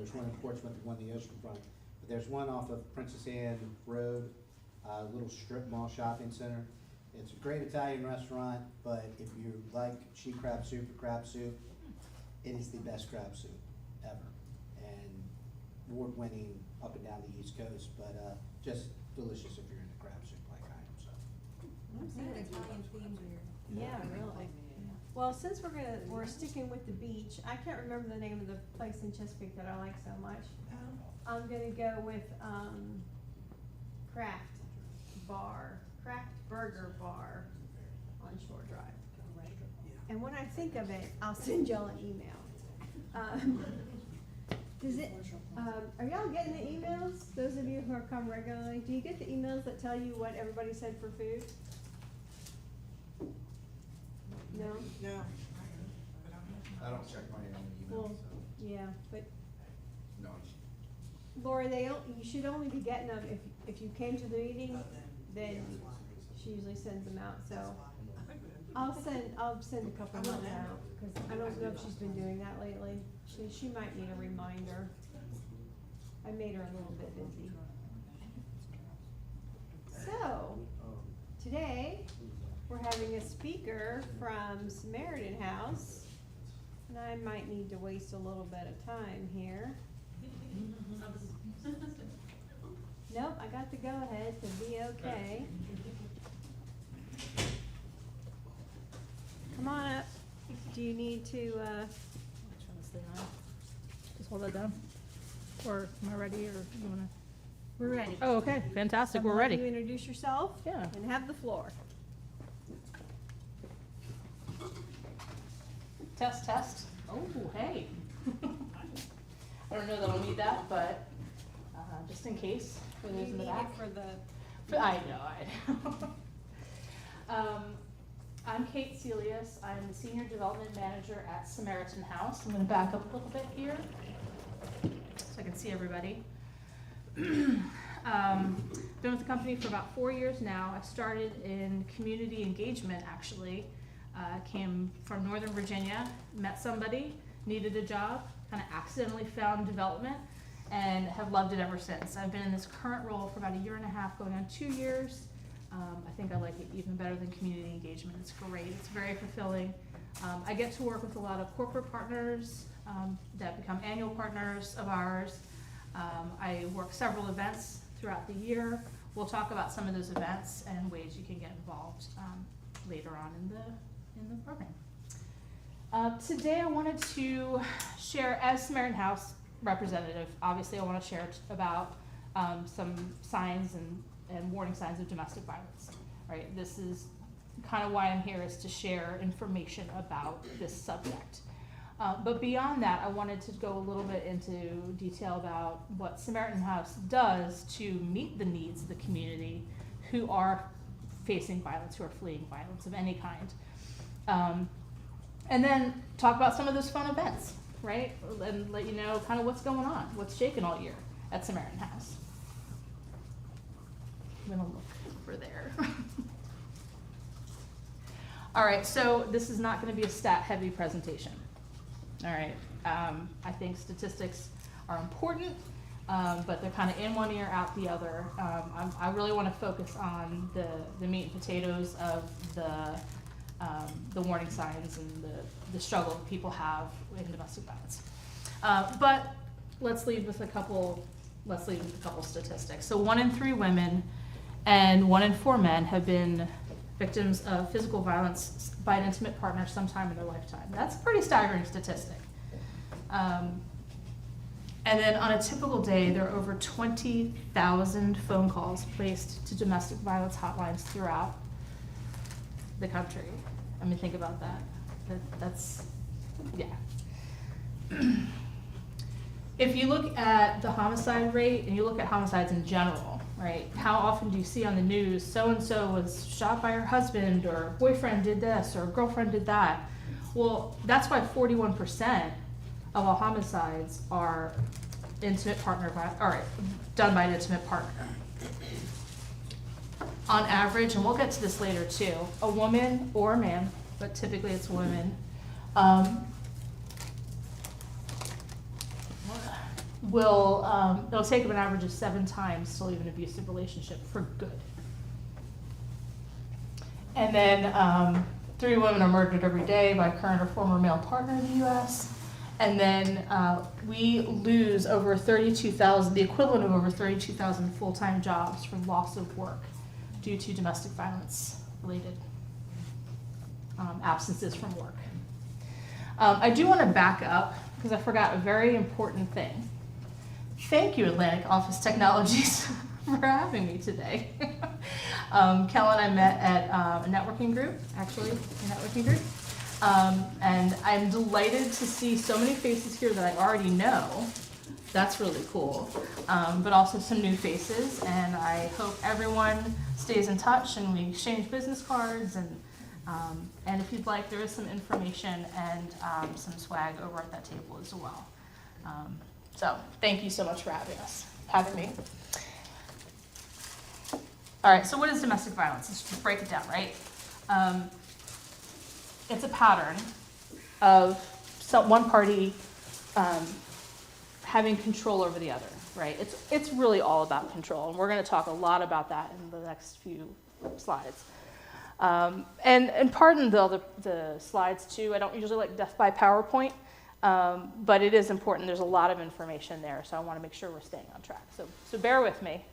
There's one in Portsmouth and one in the oceanfront. But there's one off of Princess Anne Road, a little strip mall shopping center. It's a great Italian restaurant, but if you like sheet crab soup or crab soup, it is the best crab soup ever. And award-winning up and down the East Coast, but just delicious if you're into crab soup like I am, so. Italian themed here. Yeah, really. Well, since we're sticking with the beach, I can't remember the name of the place in Chesapeake that I like so much. I'm gonna go with, Craft Burger Bar on Shore Drive. And when I think of it, I'll send y'all an email. Does it, are y'all getting the emails? Those of you who come regularly, do you get the emails that tell you what everybody said for food? No? No. I don't check my own email, Well, so, yeah, but no. Lori, you should only be getting them if you came to the meeting, then she usually sends them out, so. I'll send a couple of them out, cause I don't know if she's been doing that lately. She might need a reminder. I made her a little bit busy. So, today, we're having a speaker from Samaritan House, and I might need to waste a little bit of time here. Nope, I got the go-ahead to be okay. Come on up. Do you need to, Which one is the on? Just hold that down? Or am I ready, or you wanna? we're ready. Oh, okay, fantastic, we're I'll let ready. you introduce yourself. Yeah. And have the floor. Test, test. Oh, hey. I don't know that I'll need that, but, just in case, for those in the back. For the, I know, I'm Kate Celius. I'm the Senior Development Manager at Samaritan House. I'm gonna back up a little bit here so I can see everybody. Been with the company for about 4 years now. I started in community engagement, actually. Came from Northern Virginia, met somebody, needed a job, kind of accidentally found development, and have loved it ever since. I've been in this current role for about 1.5 years, going on 2 years. I think I like it even better than community engagement. It's great, it's very fulfilling. I get to work with a lot of corporate partners that become annual partners of ours. I work several events throughout the year. We'll talk about some of those events and ways you can get involved later on in the program. Today I wanted to share, as Samaritan House representative, obviously I want to share about some signs and warning signs of domestic violence, right? This is kind of why I'm here, is to share information about this subject. But beyond that, I wanted to go a little bit into detail about what Samaritan House does to meet the needs of the community who are facing violence, who are fleeing violence of any kind. And then talk about some of those fun events, right? And let you know kind of what's going on, what's shaking all year at Samaritan House. I'm gonna look over there. All right, so this is not gonna be a stat-heavy presentation. All right, I think statistics are important, but they're kind of in one ear, out the other. I really wanna focus on the meat and potatoes of the warning signs and the struggle people have in domestic violence. But let's leave with a couple statistics. So 1 in 3 women and 1 in 4 men have been victims of physical violence by an intimate partner sometime in their lifetime. That's a pretty staggering statistic. And then on a typical day, there are over 20,000 phone calls placed to domestic violence hotlines throughout the country. I mean, think about that. That's, yeah. If you look at the homicide rate and you look at homicides in general, right? How often do you see on the news, so-and-so was shot by her husband, or boyfriend did this, or girlfriend did that? Well, that's why 41% of all homicides are intimate partner, or done by an intimate partner. On average, and we'll get to this later too, a woman or a man, but typically it's women, it'll take them an average of 7 times to leave an abusive relationship for good. And then 3 women are murdered every day by current or former male partner in the U.S. And then we lose over 32,000, the equivalent of over 32,000 full-time jobs from loss of work due to domestic violence related absences from work. I do want to back up because I forgot a very important thing. Thank you, Atlantic Office Technologies, for having me today. Kel and I met at a networking group, and I'm delighted to see so many faces here that I already know. That's really cool, but also some new faces, and I hope everyone stays in touch and we exchange business cards, and if you'd like, there is some information and some swag over at that table as well. So thank you so much for having me. All right, so what is domestic violence? Let's just break it down, right? It's a pattern of one party having control over the other, right? It's really all about control, and we're going to talk a lot about that in the next few slides. And pardon the slides too. I don't usually like death by PowerPoint, but it is important. There's a lot of information there, so I want to make sure we're staying on track. So bear with me.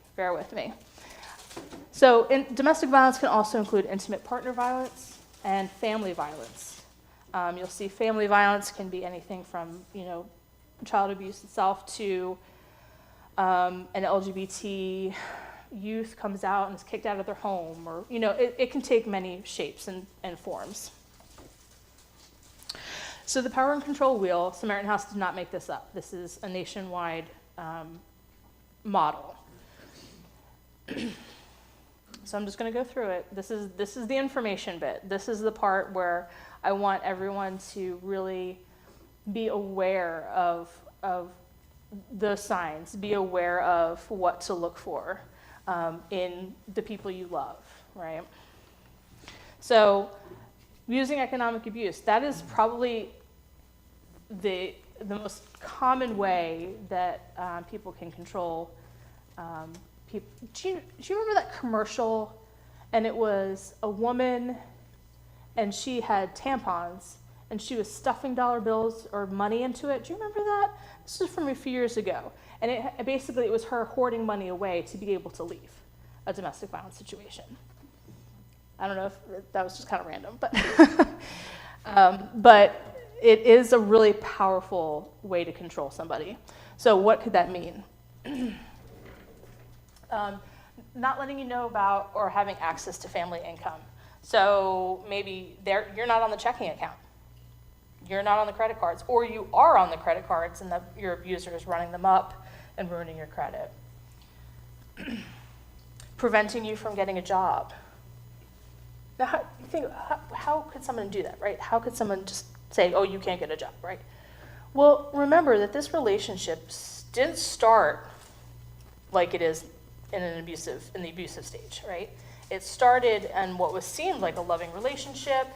So domestic violence can also include intimate partner violence and family violence. You'll see family violence can be anything from, child abuse itself to an LGBT youth comes out and is kicked out of their home, or, it can take many shapes and forms. So the power and control wheel, Samaritan House did not make this up. This is a nationwide model. So I'm just going to go through it. This is the information bit. This is the part where I want everyone to really be aware of the signs, be aware of what to look for in the people you love, right? So using economic abuse, that is probably the most common way that people can control people. Do you remember that commercial? And it was a woman, and she had tampons, and she was stuffing dollar bills or money into it. Do you remember that? This was from a few years ago. And it was her hoarding money away to be able to leave a domestic violence situation. I don't know if that was just kind of random, but it is a really powerful way to control somebody. So what could that mean? Not letting you know about or having access to family income. So maybe you're not on the checking account. You're not on the credit cards, or you are on the credit cards and your abuser is running them up and ruining your credit. Preventing you from getting a job. Now, how could someone do that, right? How could someone just say, oh, you can't get a job, right? Well, remember that this relationship didn't start like it is in the abusive stage, right? It started in what was seemed like a loving relationship,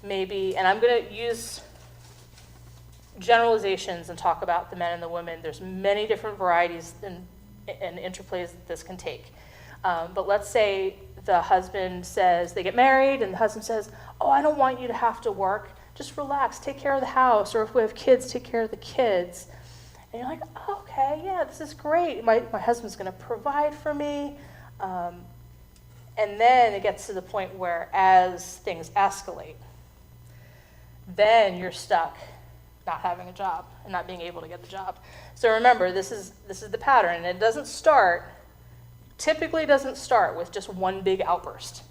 maybe, and I'm going to use generalizations and talk about the men and the women. There's many different varieties and interplays that this can take. But let's say the husband says, they get married, and the husband says, oh, I don't want you to have to work. Just relax, take care of the house, or if we have kids, take care of the kids. And you're like, oh, okay, yeah, this is great. My husband's going to provide for me. And then it gets to the point where as things escalate, then you're stuck not having a job and not being able to get the job. So remember, this is the pattern, and it typically doesn't start with just one big outburst.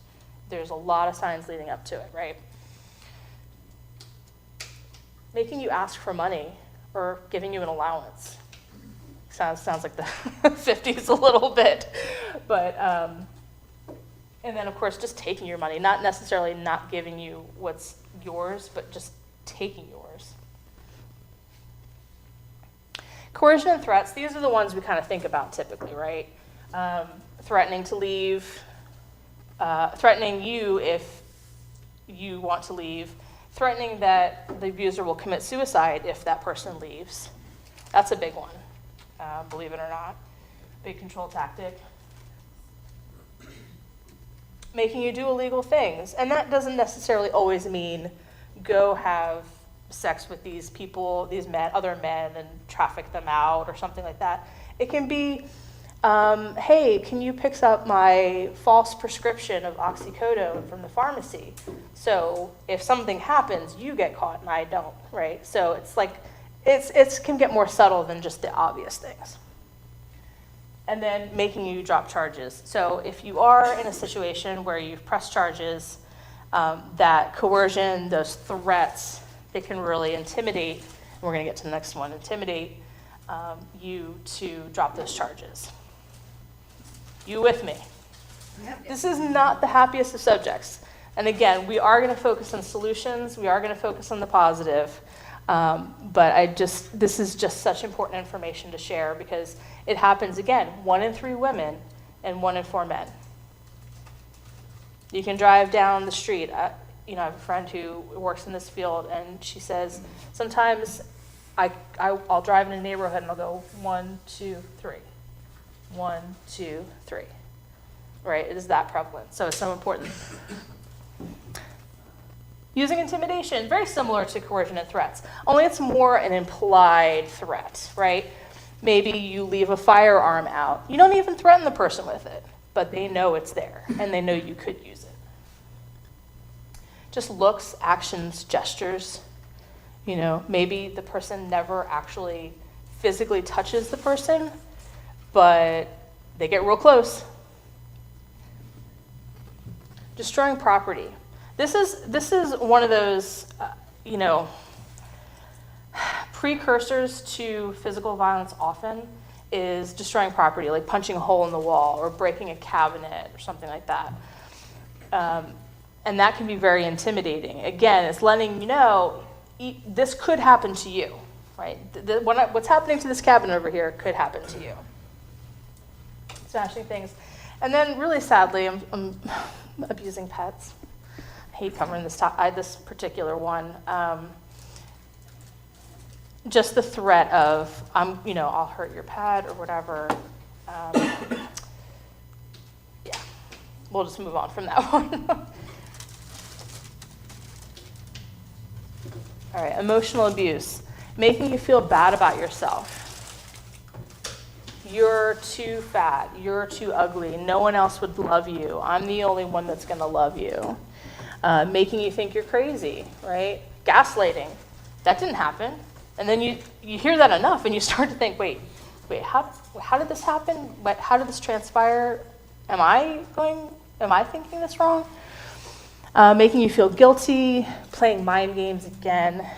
There's a lot of signs leading up to it, right? Making you ask for money or giving you an allowance. Sounds like the 50s a little bit, but and then of course just taking your money, not necessarily not giving you what's yours, but just taking yours. Coercion and threats, these are the ones we kind of think about typically, right? Threatening to leave, threatening you if you want to leave, threatening that the abuser will commit suicide if that person leaves. That's a big one. believe it or not. Big control tactic. Making you do illegal things. And that doesn't necessarily always mean go have sex with these people, these men, other men, and traffic them out or something like that. It can be, hey, can you pick up my false prescription of oxycodone from the pharmacy? So if something happens, you get caught and I don't, right? So it's like, it can get more subtle than just the obvious things. And then making you drop charges. So if you are in a situation where you've pressed charges, that coercion, those threats, it can really intimidate, and we're gonna get to the next one, intimidate you to drop those charges. You with me? Yep. This is not the happiest of subjects. And again, we are gonna focus on solutions, we are gonna focus on the positive, but this is just such important information to share because it happens again, 1 in 3 women and 1 in 4 men. You can drive down the street. I have a friend who works in this field, and she says sometimes I'll drive in a neighborhood and I'll go 1, 2, 3, 1, 2, 3. Right? It is that prevalent, so it's so important. Using intimidation, very similar to coercion and threats, only it's more an implied threat, right? Maybe you leave a firearm out. You don't even threaten the person with it, but they know it's there, and they know you could use it. Just looks, actions, gestures. Maybe the person never actually physically touches the person, but they get real close. Destroying property. This is one of those, precursors to physical violence often is destroying property, like punching a hole in the wall or breaking a cabinet or something like that. And that can be very intimidating. Again, it's letting you know this could happen to you, right? What's happening to this cabinet over here could happen to you. Smashing things. And then really sadly, I'm abusing pets. I hate covering this particular one. Just the threat of, I'll hurt your pet or whatever. Yeah, we'll just move on from that one. All right, emotional abuse. Making you feel bad about yourself. You're too fat, you're too ugly, no one else would love you, I'm the only one that's gonna love you. Making you think you're crazy, right? Gaslighting, that didn't happen. And then you hear that enough and you start to think, wait, how did this happen? How did this transpire? Am I thinking this wrong? Making you feel guilty, playing mind games again,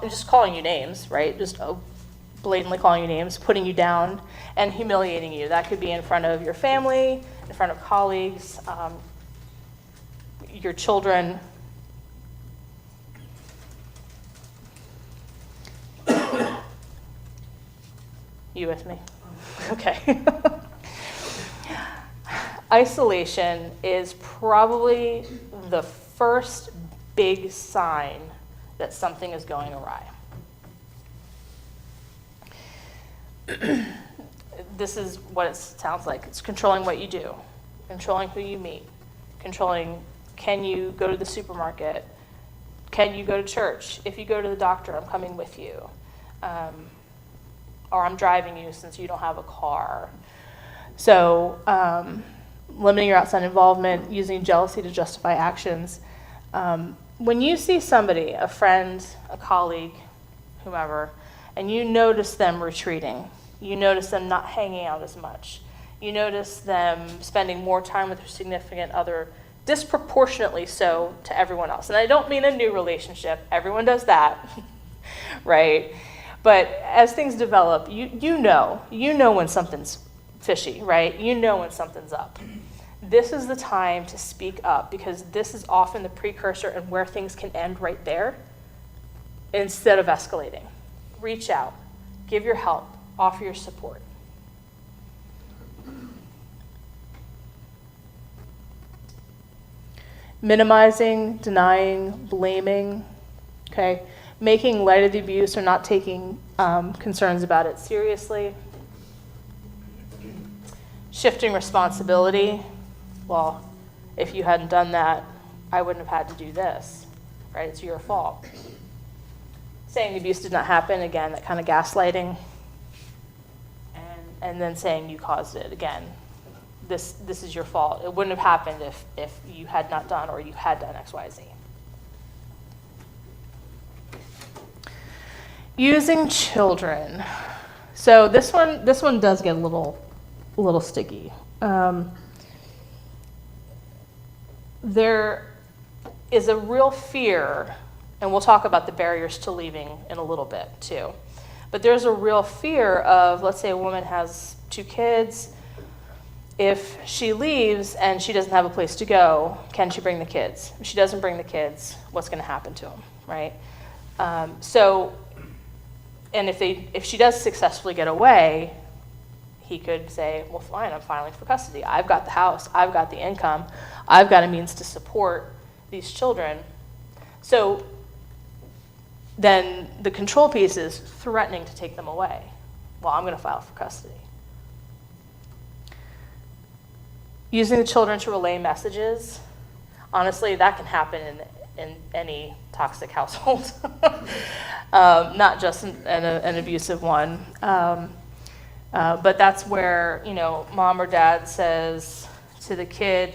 just calling you names, right? Just blatantly calling you names, putting you down, and humiliating you. That could be in front of your family, in front of colleagues, your children. You with me? Okay. Isolation is probably the first big sign that something is going awry. This is what it sounds like. It's controlling what you do, controlling who you meet, controlling, can you go to the supermarket? Can you go to church? If you go to the doctor, I'm coming with you. Or I'm driving you since you don't have a car. So limiting your outside involvement, using jealousy to justify actions. When you see somebody, a friend, a colleague, whomever, and you notice them retreating, you notice them not hanging out as much, you notice them spending more time with their significant other, disproportionately so to everyone else. And I don't mean a new relationship, everyone does that, right? But as things develop, you know when something's fishy, right? You know when something's up. This is the time to speak up because this is often the precursor and where things can end right there instead of escalating. Reach out, give your help, offer your support. Minimizing, denying, blaming, okay? making light of the abuse or not taking concerns about it seriously. Shifting responsibility. Well, if you hadn't done that, I wouldn't have had to do this, right? It's your fault. Saying the abuse did not happen, again, that kind of gaslighting. And then saying you caused it, again, this is your fault. It wouldn't have happened if you had not done or you had done X, Y, Z. Using children. So this one does get a little sticky. There is a real fear, and we'll talk about the barriers to leaving in a little bit too. But there's a real fear of, let's say a woman has 2 kids. If she leaves and she doesn't have a place to go, can she bring the kids? If she doesn't bring the kids, what's going to happen to them, right? And if she does successfully get away, he could say, well, fine, I'm filing for custody. I've got the house. I've got the income. I've got a means to support these children. So then the control piece is threatening to take them away. Well, I'm going to file for custody. Using the children to relay messages. Honestly, that can happen in any toxic household, not just an abusive one. But that's where, mom or dad says to the kid,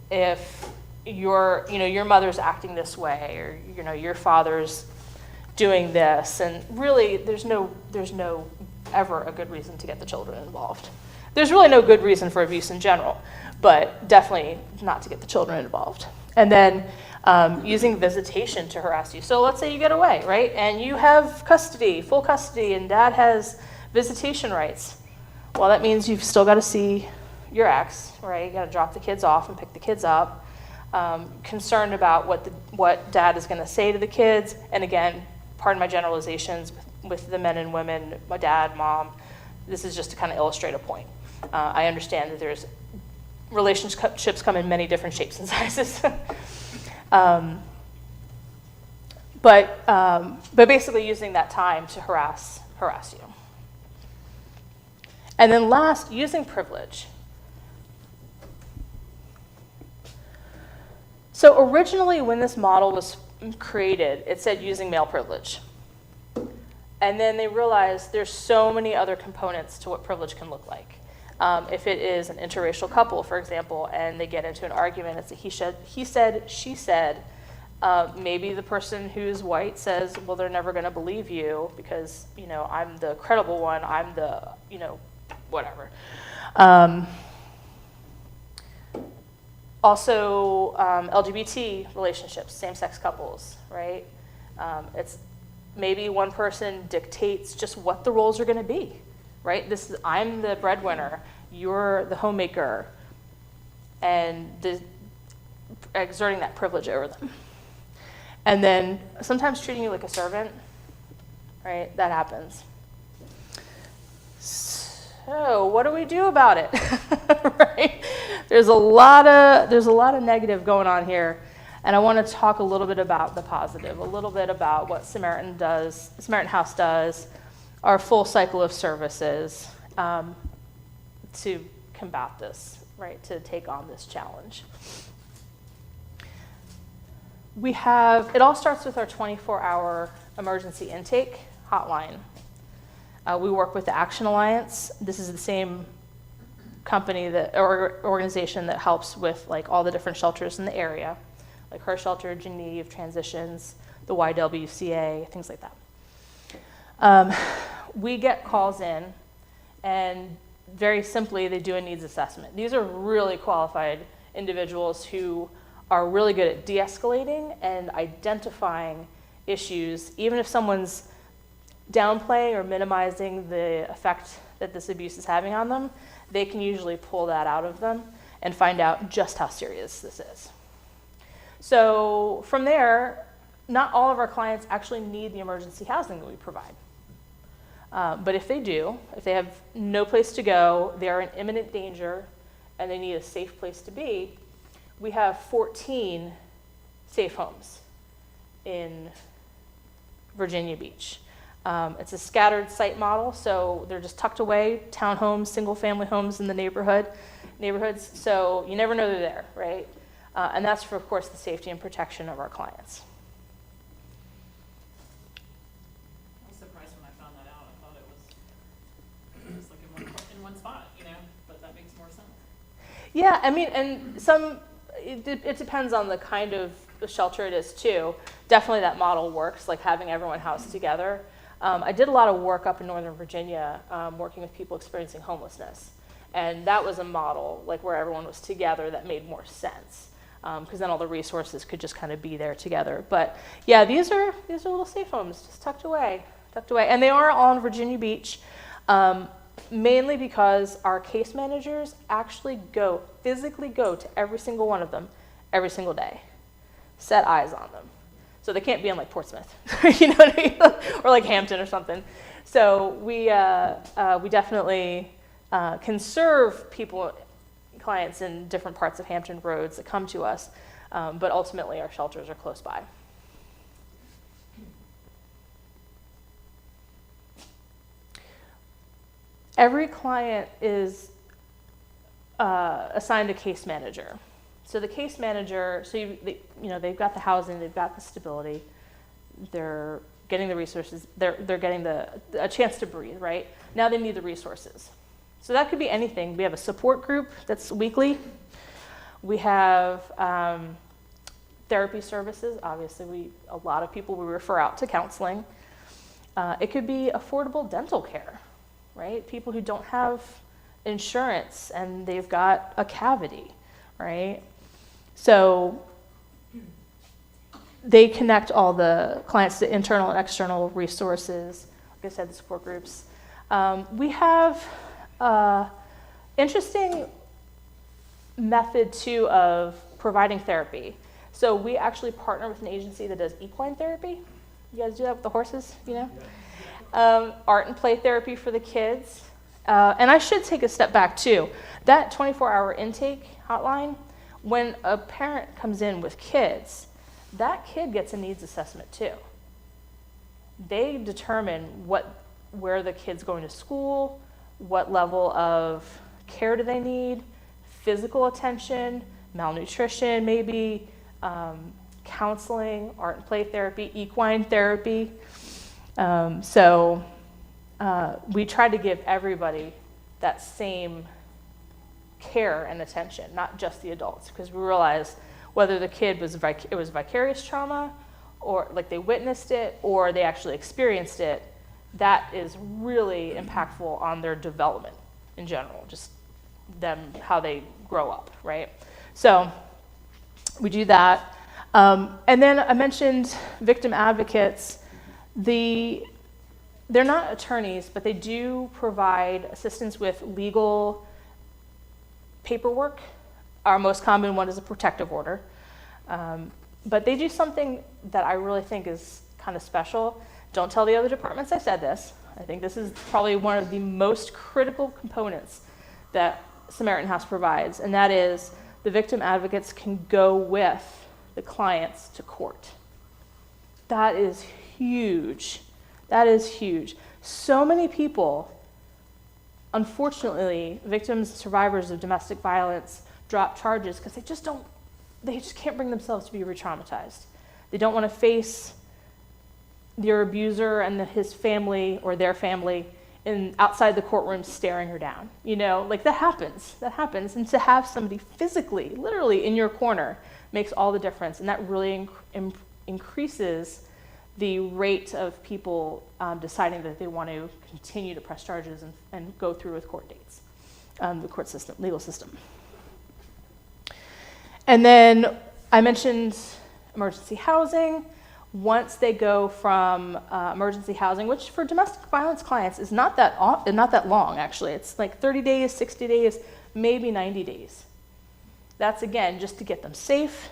if your mother's acting this way, or, your father's doing this, and really there's no ever a good reason to get the children involved. There's really no good reason for abuse in general, but definitely not to get the children involved. And then using visitation to harass you. So let's say you get away, right? And you have custody, full custody, and dad has visitation rights. Well, that means you've still got to see your ex, right? You got to drop the kids off and pick the kids up. Concerned about what dad is going to say to the kids. And again, pardon my generalizations with the men and women, my dad, mom. This is just to kind of illustrate a point. I understand that there's relationships come in many different shapes and sizes. But basically using that time to harass you. And then last, using privilege. So originally when this model was created, it said using male privilege. And then they realized there's so many other components to what privilege can look like. If it is an interracial couple, for example, and they get into an argument, it's a he said, she said, maybe the person who's white says, well, they're never going to believe you because, I'm the credible one, I'm the, whatever. Also, LGBT relationships, same-sex couples, right? It's maybe one person dictates just what the roles are going to be, right? I'm the breadwinner, you're the homemaker, and exerting that privilege over them. And then sometimes treating you like a servant, right? That happens. So what do we do about it? Right? There's a lot of negative going on here, and I want to talk a little bit about the positive, a little bit about what Samaritan House does, our full cycle of services to combat this, right? To take on this challenge. It all starts with our 24-hour emergency intake hotline. We work with the Action Alliance. This is the same company or organization that helps with all the different shelters in the area, like Her Shelter, Geneve, Transitions, the YWCA, things like that. We get calls in, and very simply, they do a needs assessment. These are really qualified individuals who are really good at de-escalating and identifying issues, even if someone's downplaying or minimizing the effect that this abuse is having on them, they can usually pull that out of them and find out just how serious this is. So from there, not all of our clients actually need the emergency housing that we provide. But if they do, if they have no place to go, they are in imminent danger, and they need a safe place to be, we have 14 safe homes in Virginia Beach. It's a scattered site model, so they're just tucked away, townhomes, single-family homes in the neighborhoods, so you never know they're there, right? And that's for, of course, the safety and protection of our clients. I was surprised when I found that out. I thought it was like in one spot, but that makes more sense. Yeah, I mean, and it depends on the kind of shelter it is too. Definitely that model works, like having everyone housed together. I did a lot of work up in Northern Virginia, working with people experiencing homelessness. And that was a model, like where everyone was together, that made more sense. Because then all the resources could just kind of be there together. But yeah, these are little safe homes, just tucked away. And they are all in Virginia Beach, mainly because our case managers actually physically go to every single one of them every single day, set eyes on them. So they can't be in like Portsmouth, you know what I mean? Or like Hampton or something. So we definitely can serve clients in different parts of Hampton Roads that come to us, but ultimately our shelters are close by. Every client is assigned a case manager. So the case manager, they've got the housing, they've got the stability, they're getting the resources, they're getting a chance to breathe, right? Now they need the resources. So that could be anything. We have a support group that's weekly. We have therapy services. Obviously, a lot of people we refer out to counseling. It could be affordable dental care, right? People who don't have insurance and they've got a cavity, right? So they connect all the clients to internal and external resources. Like I said, the support groups. We have interesting method too of providing therapy. So we actually partner with an agency that does equine therapy. You guys do that with the horses, art and play therapy for the kids. And I should take a step back too. That 24-hour intake hotline, when a parent comes in with kids, that kid gets a needs assessment too. They determine where the kid's going to school, what level of care do they need, physical attention, malnutrition maybe, counseling, art and play therapy, equine therapy. So we try to give everybody that same care and attention, not just the adults, because we realize whether the kid was vicarious trauma, or like they witnessed it, or they actually experienced it, that is really impactful on their development in general, just them, how they grow up, right? So we do that. And then I mentioned victim advocates. They're not attorneys, but they do provide assistance with legal paperwork. Our most common one is a protective order. But they do something that I really think is kind of special. Don't tell the other departments I said this. I think this is probably one of the most critical components that Samaritan House provides, and that is the victim advocates can go with the clients to court. That is huge. That is huge. So many people, unfortunately, victims, survivors of domestic violence, drop charges because they just can't bring themselves to be re-traumatized. They don't want to face their abuser and his family or their family outside the courtroom staring her down. Like that happens. And to have somebody physically, literally in your corner makes all the difference. And that really increases the rate of people deciding that they want to continue to press charges and go through with court dates, the court system, legal system. And then I mentioned emergency housing. Once they go from emergency housing, which for domestic violence clients is not that long, actually. It's like 30 days, 60 days, maybe 90 days. That's, again, just to get them safe,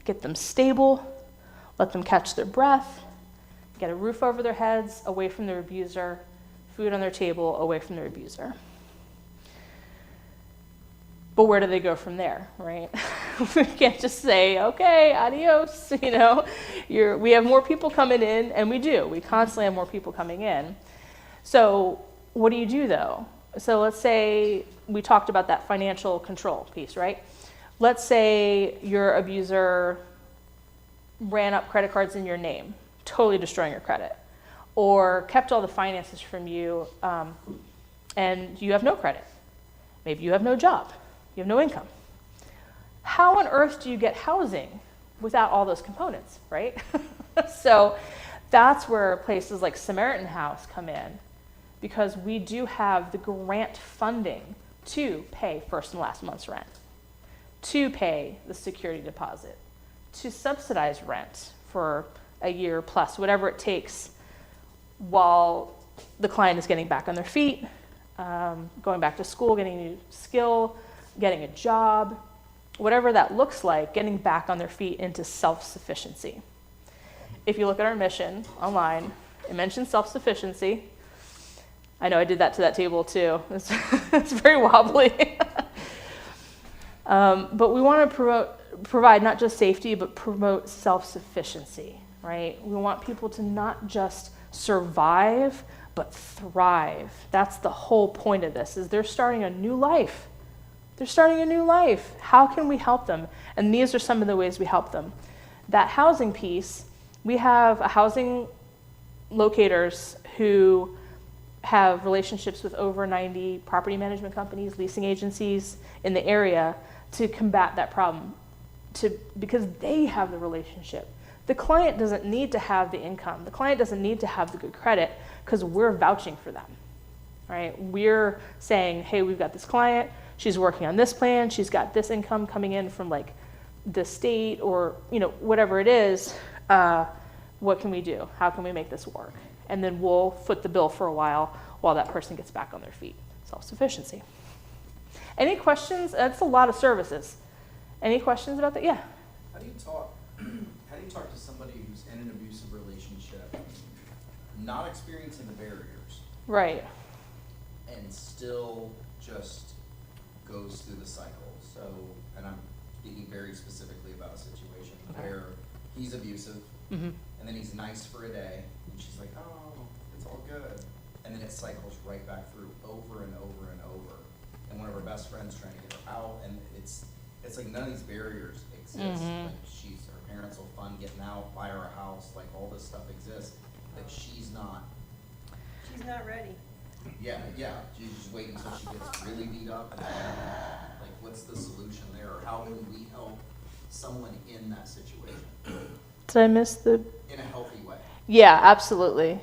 get them stable, let them catch their breath, get a roof over their heads, away from their abuser, food on their table, away from their abuser. But where do they go from there, right? We can't just say, okay, adios, we have more people coming in, and we do. We constantly have more people coming in. So what do you do, though? So let's say we talked about that financial control piece, right? Let's say your abuser ran up credit cards in your name, totally destroying your credit, or kept all the finances from you, and you have no credit. Maybe you have no job. You have no income. How on earth do you get housing without all those components, right? So that's where places like Samaritan House come in, because we do have the grant funding to pay first and last month's rent, to pay the security deposit, to subsidize rent for a year plus, whatever it takes, while the client is getting back on their feet, going back to school, getting a new skill, getting a job, whatever that looks like, getting back on their feet into self-sufficiency. If you look at our mission online, it mentions self-sufficiency. I know I did that to that table too. It's very wobbly. But we want to provide not just safety, but promote self-sufficiency, right? We want people to not just survive, but thrive. That's the whole point of this, is they're starting a new life. They're starting a new life. How can we help them? And these are some of the ways we help them. That housing piece, we have housing locators who have relationships with over 90 property management companies, leasing agencies in the area to combat that problem, because they have the relationship. The client doesn't need to have the income. The client doesn't need to have the good credit, because we're vouching for them, right? We're saying, hey, we've got this client, she's working on this plan, she's got this income coming in from like the state or, whatever it is, what can we do? How can we make this work? And then we'll foot the bill for a while that person gets back on their feet. Self-sufficiency. Any questions? That's a lot of services. Any questions about that? Yeah. How do you talk to somebody who's in an abusive relationship, not experiencing the barriers, Right. and still just goes through the cycle? So, and I'm speaking very specifically about a situation where he's abusive, Mm-hmm. and then he's nice for a day, and she's like, oh, it's all good. And then it cycles right back through over and over and over. And one of her best friends trying to get her out, and it's like none of these barriers exist. Mhm. Like her parents will fund getting out, buy her a house, like all this stuff exists, but she's not. She's not ready. Yeah, she's just waiting until she gets really beat up, and like what's the solution there, or how can we help someone in that situation Did I miss the? in a healthy way? Yeah, absolutely.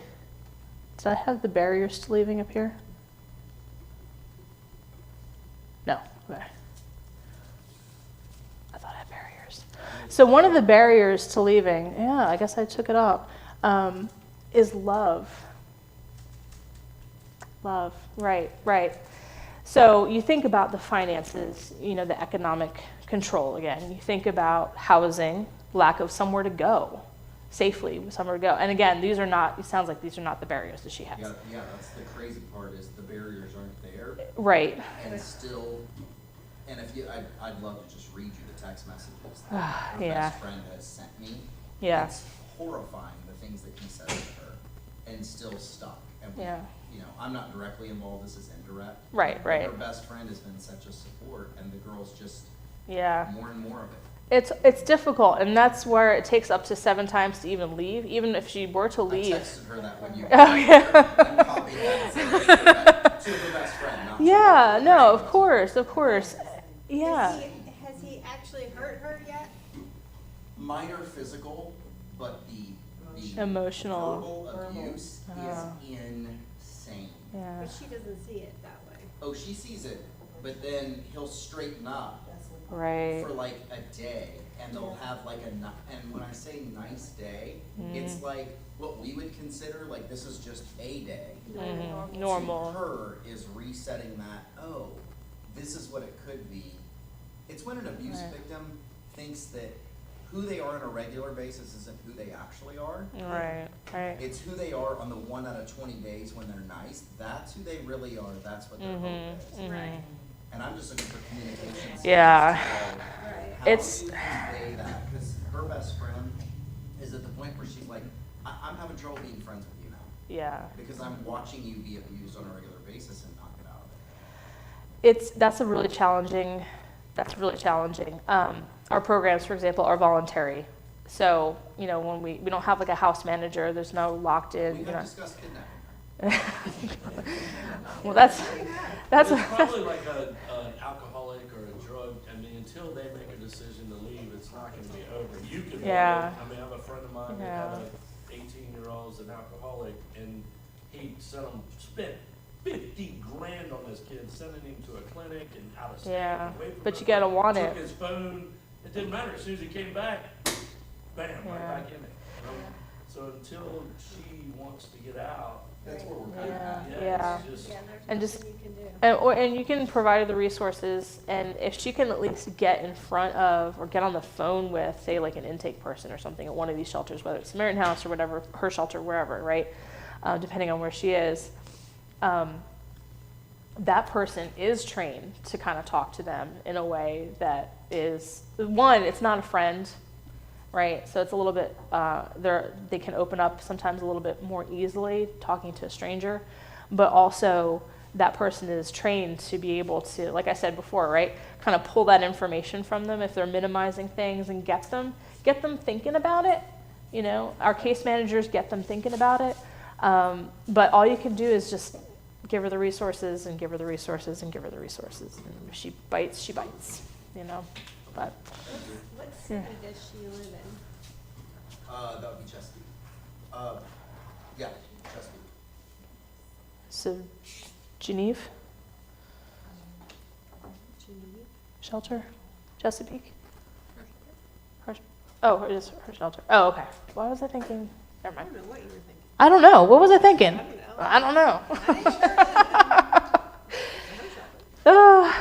Did I have the barriers to leaving up here? No. Okay. I thought I had barriers. So one of the barriers to leaving, yeah, I guess I took it up, is love. Love, right. So you think about the finances, the economic control again. You think about housing, lack of somewhere to go, safely, somewhere to go. And again, it sounds like these are not the barriers that she has. Yeah, that's the crazy part, is the barriers aren't there. Right. And still, and I'd love to just read you the text messages that her Yeah. best friend has sent me. Yeah. It's horrifying, the things that he says to her, and still stuck. And Yeah. I'm not directly involved, this is indirect. Right. Her best friend has been such a support, and the girl's just Yeah. more and more of it. It's difficult, and that's where it takes up to 7 times to even leave. Even if she were to leave. I texted her that when you Oh, yeah. and copied that and said that to her best friend, not to Yeah, her no, of friend. course. Yeah. Has he actually hurt her yet? Minor physical, but the Emotional. verbal abuse Oh. is insane. Yeah. But she doesn't see it that way. Oh, she sees it, but then he'll straighten up Right. for like a day, and they'll have like and when I say nice day, it's like what we would consider like this is just a day. Mhm. Normal. To her is resetting that, oh, this is what it could be. It's when an abuse Right. victim thinks that who they are on a regular basis isn't who they actually are. Right. It's who they are on the 1 out of 20 days when they're nice. That's who they really are. That's what their hope is. Right. And I'm just looking for communication. skills Yeah. to know Right. It's- do you convey that? Because her best friend is at the point where she's like, I'm having trouble being friends with you now. Yeah. Because I'm watching you be abused on a regular basis and not get out of it. That's really challenging. Our programs, for example, are voluntary. So, you know, when we don't have like a house manager, there's no locked in, We you know. have discussed kidnapping her. Well, that's It's probably like an alcoholic or a drug, I mean, until they make a decision to leave, it's not gonna be over. You could, Yeah. I mean, I have a friend of mine that Yeah. had a 18-year-old as an alcoholic, and he spent 50 grand on this kid, sending him to a clinic and out of state. Yeah, away from but you home, gotta want it. Took his phone, it didn't matter, as soon as he came back, bam, Yeah. right back in it. You know? So until she wants to get out, That's where we're kind of Yeah. at. Yeah. it's just, Yeah, And there's just- nothing you can do. and you can provide her the resources, and if she can at least get in front of or get on the phone with, say, like an intake person or something at one of these shelters, whether it's Samaritan House or whatever, her shelter, wherever, right? Depending on where she is, that person is trained to kind of talk to them in a way that is, one, it's not a friend, right? So it's a little bit, they can open up sometimes a little bit more easily talking to a stranger, but also that person is trained to be able to, like I said before, right, kind of pull that information from them if they're minimizing things and get them thinking about it. You know, our case managers get them thinking about it, but all you can do is just give her the resources and give her the resources and give her the resources. And if she bites, she bites, you know, but. What city does she live in? That would be Chesapeake. Yeah, Chesapeake. So, Geneve Geneva? shelter, Chesapeake. It is her shelter. Oh, okay. Why was I thinking? Never I mind. don't know what you were thinking. I don't know. What was I thinking? I don't know. I don't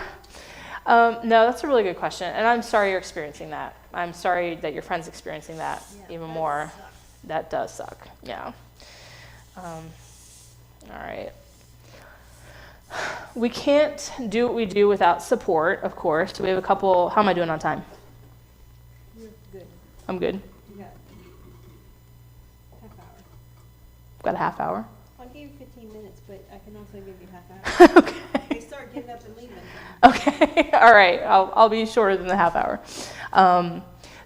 know. No, that's a really good question, and I'm sorry you're experiencing that. I'm sorry that your friend's experiencing that Yeah, even that more. sucks. That does suck. Yeah. All right. We can't do what we do without support, of course. We have a couple. How am I doing on time? You're good. I'm good. You got half hour. Got a half hour. I'll give you 15 minutes, but I can also give you half hour. Okay. They start getting up and leaving. Okay, all right, I'll be shorter than the half hour.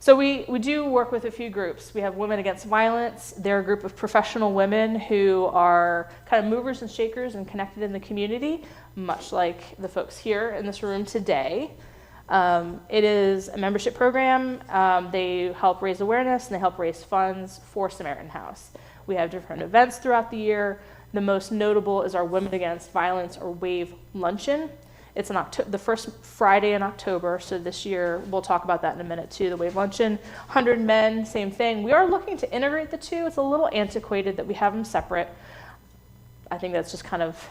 So we do work with a few groups. We have Women Against Violence. They're a group of professional women who are kind of movers and shakers and connected in the community, much like the folks here in this room today. It is a membership program. They help raise awareness and they help raise funds for Samaritan House. We have different events throughout the year. The most notable is our Women Against Violence or WAVE Luncheon. It's the first Friday in October, so this year, we'll talk about that in a minute too, the WAVE Luncheon. 100 men, same thing. We are looking to integrate the two. It's a little antiquated that we have them separate. I think that's just kind of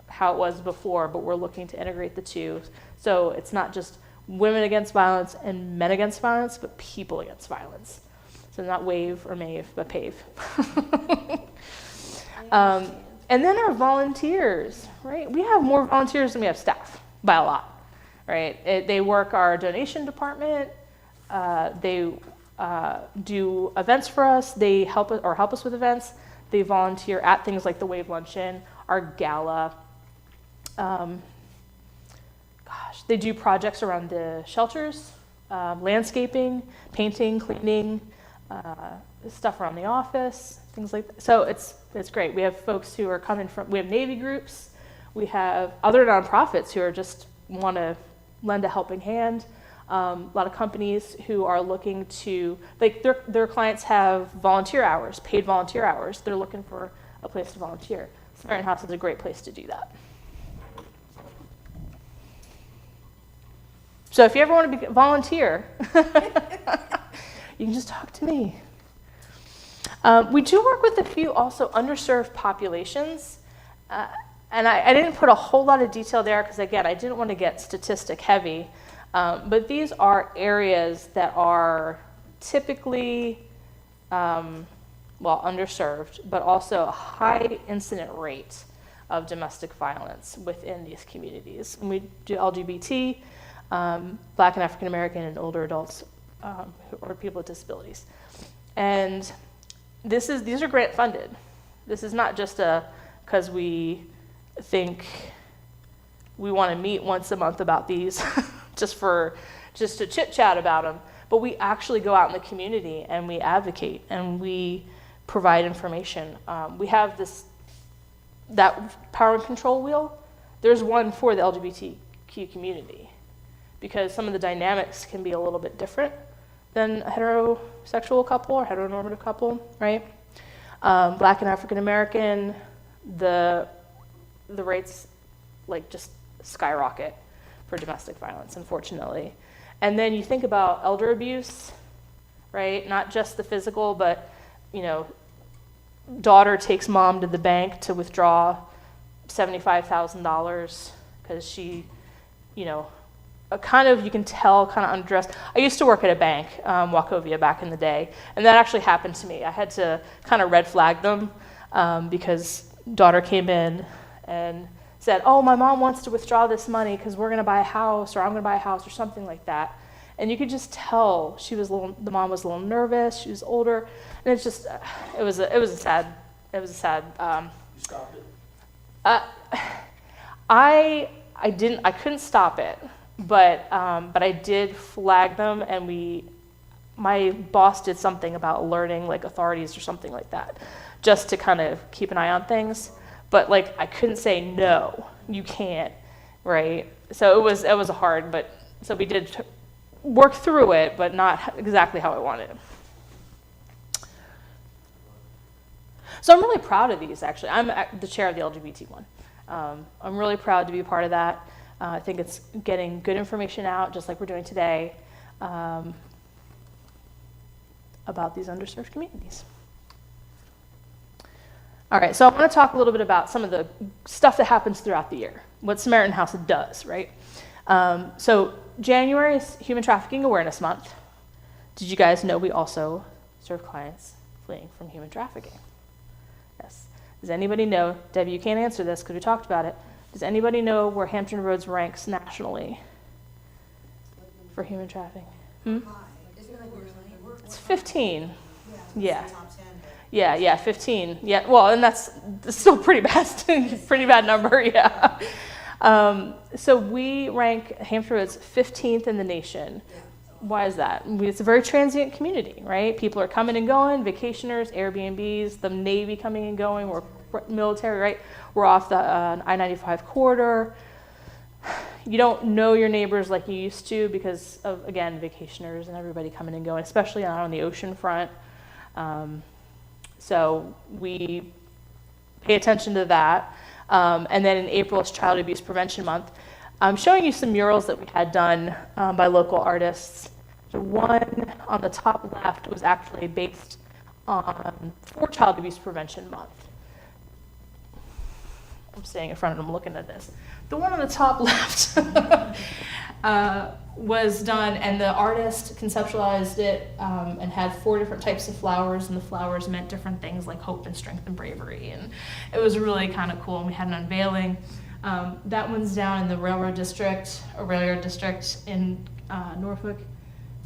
how it was before, but we're looking to integrate the two. So it's not just women against violence and men against violence, but people against violence. So not WAVE or MAVE, but PAVE. And then our volunteers, right? We have more volunteers than we have staff by a lot, right? They work our donation department. They do events for us. They help us with events. They volunteer at things like the WAVE Luncheon, our gala. They do projects around the shelters, landscaping, painting, cleaning, stuff around the office, things like that. So it's great. We have folks who are coming from, we have Navy groups, we have other nonprofits who are just want to lend a helping hand. A lot of companies who are looking to, like their clients have volunteer hours, paid volunteer hours. They're looking for a place to volunteer. Samaritan House is a great place to do that. So if you ever want to volunteer, you can just talk to me. We do work with a few also underserved populations. And I didn't put a whole lot of detail there because, again, I didn't want to get statistic heavy. But these are areas that are typically, underserved, but also a high incident rate of domestic violence within these communities. And we do LGBT, Black and African American, and older adults or people with disabilities. And these are grant funded. This is not just because we think we want to meet once a month about these, just to chit chat about them. But we actually go out in the community and we advocate and we provide information. We have that power and control wheel. There's one for the LGBTQ community because some of the dynamics can be a little bit different than a heterosexual couple or heteronormative couple, right? Black and African American, the rates like just skyrocket for domestic violence, unfortunately. And then you think about elder abuse, right? Not just the physical, but, daughter takes mom to the bank to withdraw $75,000 because she, you can tell, kind of undressed. I used to work at a bank, Wachovia, back in the day, and that actually happened to me. I had to kind of red flag them because daughter came in and said, oh, my mom wants to withdraw this money because we're going to buy a house, or I'm going to buy a house, or something like that. And you could just tell the mom was a little nervous. She was older, and it's just, it was a sad. You Stop it. I couldn't stop it, but I did flag them, and my boss did something about alerting like authorities or something like that, just to kind of keep an eye on things. But like I couldn't say no, you can't, right? So it was hard, but so we did work through it, but not exactly how I wanted. So I'm really proud of these, actually. I'm the chair of the LGBT one. I'm really proud to be a part of that. I think it's getting good information out, just like we're doing today, about these underserved communities. All right, so I want to talk a little bit about some of the stuff that happens throughout the year, what Samaritan House does, right? So January is Human Trafficking Awareness Month. Did you guys know we also serve clients fleeing from human trafficking? Yes. Does anybody know, Debbie, you can't answer this because we talked about it. Does anybody know where Hampton Roads ranks nationally for human trafficking? It's 15. Yeah. Yeah, 15. Yeah, well, and that's still pretty bad, pretty bad number, yeah. So we rank Hampton Roads 15th in the nation. Why is that? It's a very transient community, right? People are coming and going, vacationers, Airbnbs, the Navy coming and going, we're military, right? We're off the I-95 corridor. You don't know your neighbors like you used to because of, again, vacationers and everybody coming and going, especially out on the ocean front. So we pay attention to that. And then in April is Child Abuse Prevention Month. I'm showing you some murals that we had done by local artists. The one on the top left was actually based for Child Abuse Prevention Month. I'm staying in front of them looking at this. The one on the top left was done, and the artist conceptualized it and had 4 different types of flowers, and the flowers meant different things like hope and strength and bravery, and it was really kind of cool, and we had an unveiling. That one's down in the railroad district in Norfolk.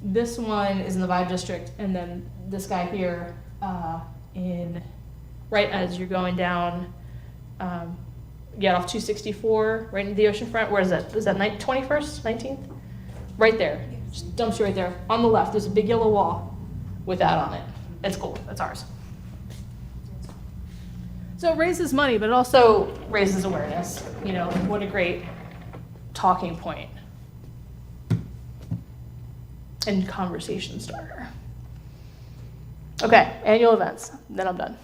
This one is in the Vibe district, and then this guy here right as you're going down, get off 264, right into the ocean front. Where is that? Is that 21st, 19th? Right there. Just dumps you right there. On the left, there's a big yellow wall with that on it. It's cool. That's ours. So it raises money, but it also raises awareness. You know, what a great talking point and conversation starter. Okay, annual events. Then I'm done.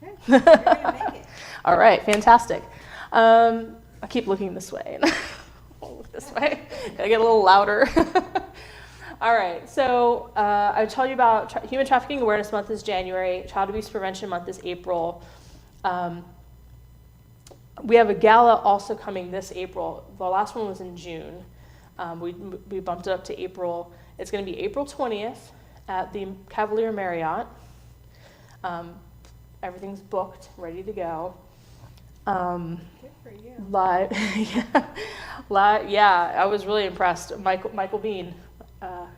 Okay, you're gonna make it. All right, fantastic. I keep looking this way. I'll look this way. Gotta get a little louder. All right, so I told you about Human Trafficking Awareness Month is January. Child Abuse Prevention Month is April. We have a gala also coming this April. The last one was in June. We bumped it up to April. It's going to be April 20th at the Cavalier Marriott. Everything's booked, ready to go. Can for you. Live, yeah, I was really impressed. Michael Bean,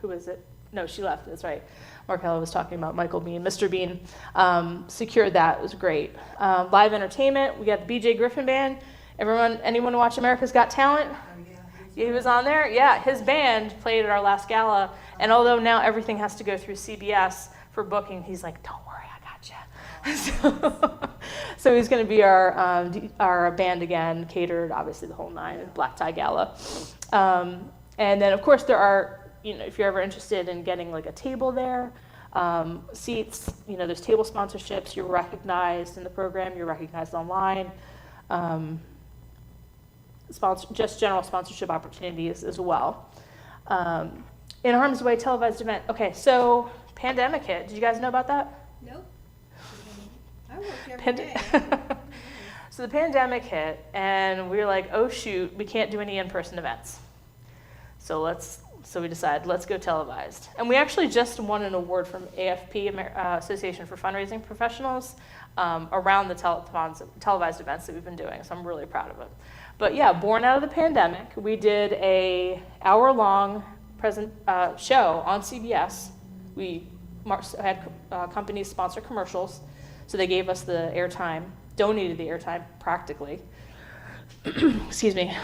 who is it? No, she left, that's right. Markella was talking about Michael Bean. Mr. Bean secured that, it was great. Live entertainment, we got the BJ Griffin Band. Anyone watch America's Got Talent? He was on there? Yeah, his band played at our last gala, and although now everything has to go through CBS for booking, he's like, don't worry, I got you. So he's going to be our band again, catered, obviously, the whole nine, black tie gala. And then, of course, there are, if you're ever interested in getting like a table there, seats, there's table sponsorships, you're recognized in the program, you're recognized online. Just general sponsorship opportunities as well. In Harm's Way televised event. Okay, so pandemic hit. Did you guys know about that? Nope. I work every day. So the pandemic hit, and we were like, oh shoot, we can't do any in-person events. So we decided, let's go televised. And we actually just won an award from AFP, Association for Fundraising Professionals, around the televised events that we've been doing. So I'm really proud of it. But yeah, born out of the pandemic, we did a hour-long show on CBS. We had companies sponsor commercials, so they gave us the airtime, donated the airtime practically. Excuse me.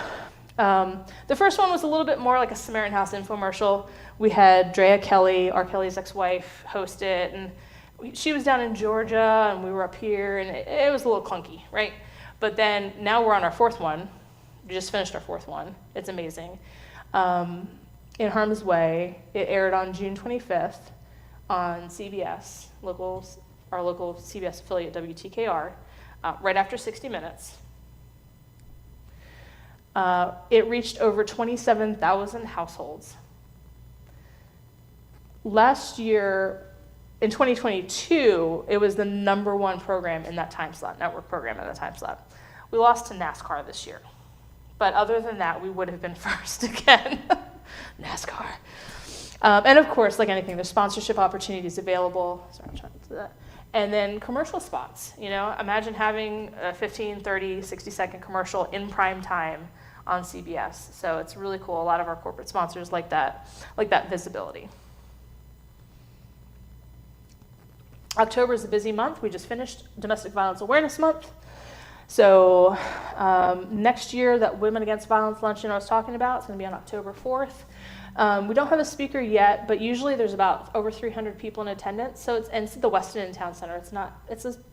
The first one was a little bit more like a Samaritan House infomercial. We had Drea Kelly, R. Kelly's ex-wife, host it, and she was down in Georgia, and we were up here, and it was a little clunky, right? But then now we're on our fourth one. We just finished our fourth one. It's amazing. In Harm's Way, it aired on June 25th on CBS, our local CBS affiliate, WTKR, right after 60 Minutes. It reached over 27,000 households. Last year, in 2022, it was the #1 program in that time slot, network program in that time slot. We lost to NASCAR this year. But other than that, we would have been first again. NASCAR. And of course, like anything, there's sponsorship opportunities available. Sorry, I'm trying to do that. And then commercial spots. Imagine having a 15, 30, 60-second commercial in prime time on CBS. So it's really cool. A lot of our corporate sponsors like that visibility. October is a busy month. We just finished Domestic Violence Awareness Month. So next year, that Women Against Violence luncheon I was talking about is going to be on October 4th. We don't have a speaker yet, but usually there's about over 300 people in attendance. So it's at the Westin Town Center. It's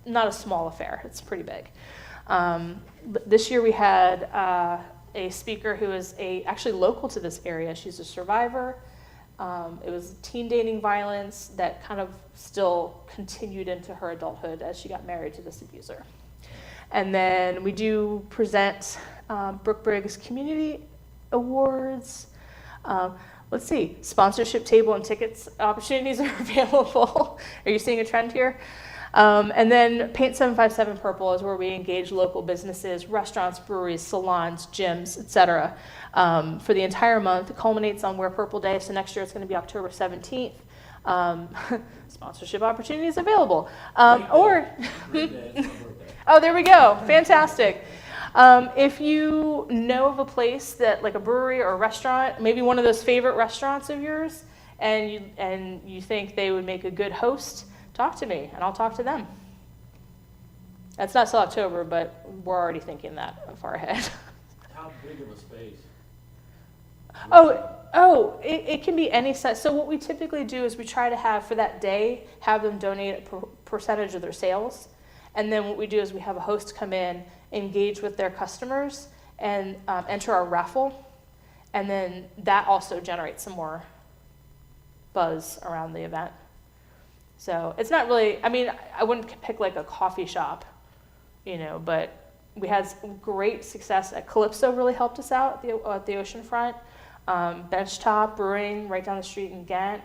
not a small affair. It's pretty big. But this year we had a speaker who is actually local to this area. She's a survivor. It was teen dating violence that kind of still continued into her adulthood as she got married to this abuser. And then we do present Brooke Briggs Community Awards. Let's see, sponsorship table and tickets opportunities are available. Are you seeing a trend here? And then Paint 757 Purple is where we engage local businesses, restaurants, breweries, salons, gyms, etc. For the entire month. It culminates on Wear Purple Day, so next year it's going to be October 17th. Sponsorship opportunities available. Oh, there we go. Fantastic. If you know of a place that, like a brewery or a restaurant, maybe one of those favorite restaurants of yours, and you think they would make a good host, talk to me, and I'll talk to them. That's not till October, but we're already thinking that far ahead. How big of a space? It can be any size. So what we typically do is we try to have, for that day, have them donate a percentage of their sales. And then what we do is we have a host come in, engage with their customers, and enter our raffle. And then that also generates some more buzz around the event. So it's not really, I wouldn't pick like a coffee shop, but we had great success at Calypso, really helped us out at the oceanfront. Benchtop Brewing right down the street in Ghent.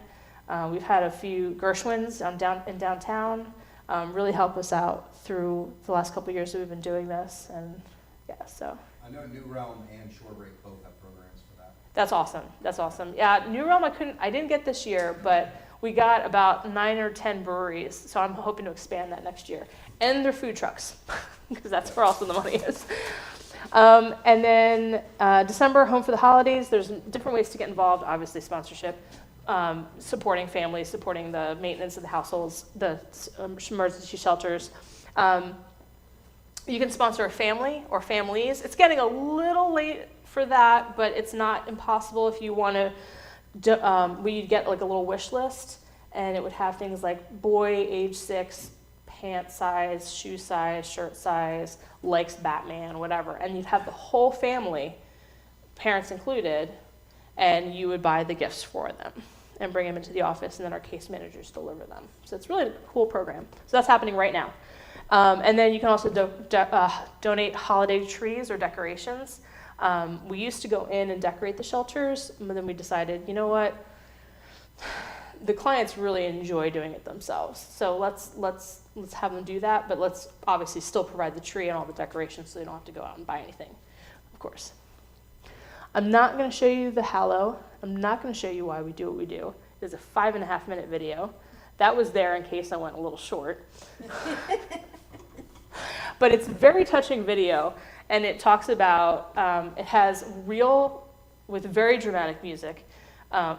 We've had a few Gershwins in downtown really help us out through the last couple of years that we've been doing this. And yeah, so. I know New Realm and Shorebreak both have programs for that. That's awesome. Yeah, New Realm I didn't get this year, but we got about 9 or 10 breweries, so I'm hoping to expand that next year. And their food trucks, because that's where also the money is. And then December, Home for the Holidays. There's different ways to get involved. Obviously, sponsorship, supporting families, supporting the maintenance of the households, the emergency shelters. You can sponsor a family or families. It's getting a little late for that, but it's not impossible if you want to. We'd get like a little wish list, and it would have things like boy, age 6, pant size, shoe size, shirt size, likes Batman, whatever. And you'd have the whole family, parents included, and you would buy the gifts for them and bring them into the office, and then our case managers deliver them. So it's really a cool program. So that's happening right now. And then you can also donate holiday trees or decorations. We used to go in and decorate the shelters, but then we decided, you know what? The clients really enjoy doing it themselves. So let's have them do that, but let's obviously still provide the tree and all the decorations so they don't have to go out and buy anything, of course. I'm not going to show you the Hallow. I'm not going to show you why we do what we do. It is a 5.5-minute video. That was there in case I went a little short. But it's a very touching video, and it talks about, it has real, with very dramatic music,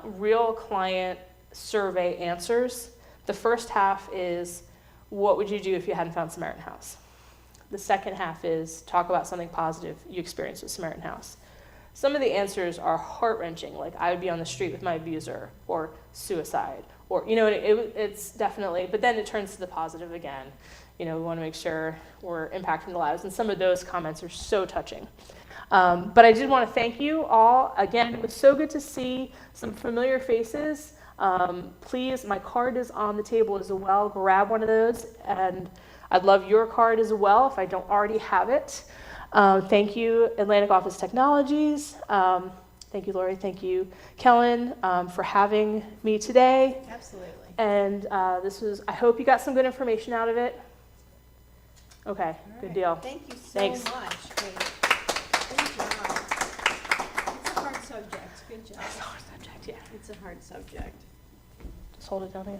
real client survey answers. The first half is, what would you do if you hadn't found Samaritan House? The second half is, talk about something positive you experienced with Samaritan House. Some of the answers are heart-wrenching, like I would be on the street with my abuser, or suicide, or, you know, it's definitely, but then it turns to the positive again. You know, we want to make sure we're impacting the lives, and some of those comments are so touching. But I did want to thank you all. Again, it was so good to see some familiar faces. Please, my card is on the table as well. Grab one of those, and I'd love your card as well if I don't already have it. Thank you, Atlantic Office Technologies. Thank you, Lori. Thank you, Kellen, for having me today. Absolutely. And I hope you got some good information out of it. Okay, All good right. deal. Thank you so Thanks. much. Good job. It's a hard subject. Good job. That's a hard subject, yeah. It's a hard subject. Just hold it down again.